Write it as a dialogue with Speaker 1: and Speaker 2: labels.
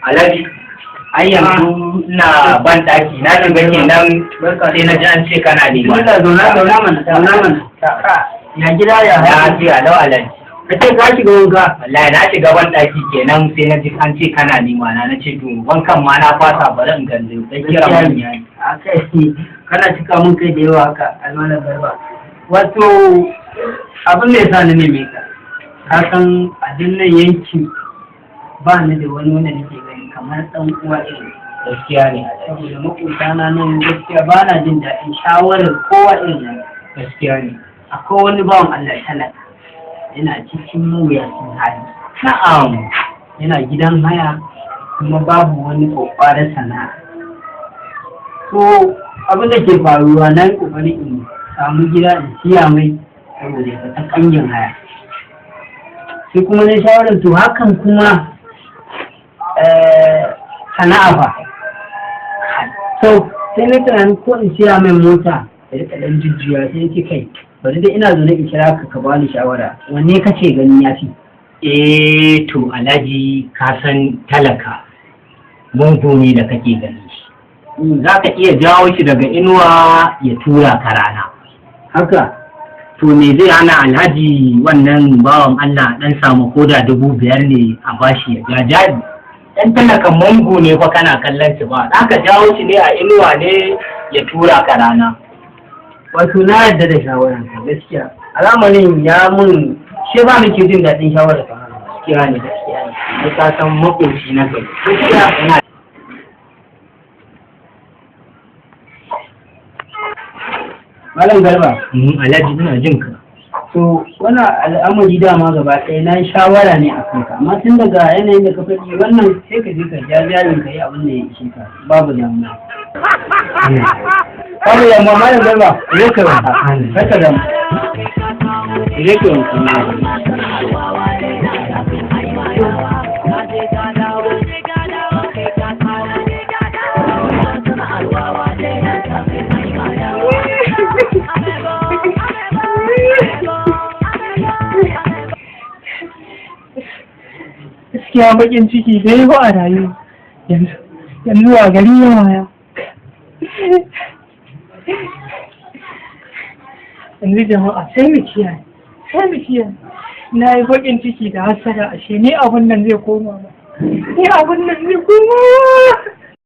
Speaker 1: Alhaji, ai yanzu na ban daki na shiga kenan sai na ji an ce kana nema.
Speaker 2: Zauna mana. Ya gida ya
Speaker 1: Ya ce alau Alhaji.
Speaker 2: Ka ce ka shiga wanka.
Speaker 1: Wallahi na shiga ban daki kenan sai na ji an ce kana nema na ce to wankan ma na fasa bari in galle dan kira mun yayi.
Speaker 2: Akai kana cika mun kai da yawa haka almanar garba. Wato abin da yasa ni ne ka san a dinnan yankin ba ni da wani wanda nake gani kamar dan uwa irin.
Speaker 1: Gaskiya ne
Speaker 2: Saboda makotana nan gaskiya ba na jin daɗin shawarar kowa irin nan.
Speaker 1: gaskiya ne.
Speaker 2: Akwai wani bawan Allah talaka yana cikin mawuyacin hali.
Speaker 1: Na'am.
Speaker 2: Yana gidan haya kuma babu wani ƙwaƙwarar sana'a. To abin da ke faruwa na yi ƙoƙari in samu gida in siya mai saboda ya fita ƙangin haya. Sai kuma na shawarar to hakan kuma sana'a ba. So sai na tunanin ko in siya mai mota da rika ɗan jujjuya sai ya ce kai bari dai ina zaune in kira ka bani shawara wanne kace gani ya fi.
Speaker 1: To Alhaji ka san talaka mungu ne da kake gani shi. Za ka iya jawo shi daga inuwa ya tura ka rana.
Speaker 2: Haka
Speaker 1: To me zai hana Alhaji wannan bawan Allah dan samu koda 5,000 ne a bashi ya ja jari. Dan talakan mungu ne fa kana kallon shi ba. Za ka jawo shi ne a inuwa ne ya tura ka rana.
Speaker 2: wato na yarda da shawarar ka gaskiya al'amarin ya mun shi ba nake jin daɗin shawarar ka
Speaker 1: Gaskiya ne. Ai ka san makoci na kai.
Speaker 2: gaskiya Malam Garba
Speaker 1: Alhaji ina jin ka.
Speaker 2: to wannan al'amari dama gaba ɗaya na yi shawara ne a kanka amma tun daga yanayin da ka faɗi wannan sai ka je ka ja jarin ka yi abin da ya ishe ka babu damuwa babu damuwa Malam Garba
Speaker 1: Zai ka ba.
Speaker 2: kaka damu zai ka wanka
Speaker 3: gaskiya bakin ciki da yawa a rayuwa yanzu a gari ya waya yanzu jama'a sai mu kiyaye na yi bakin ciki da hasara ashe ni abun nan zai koma ba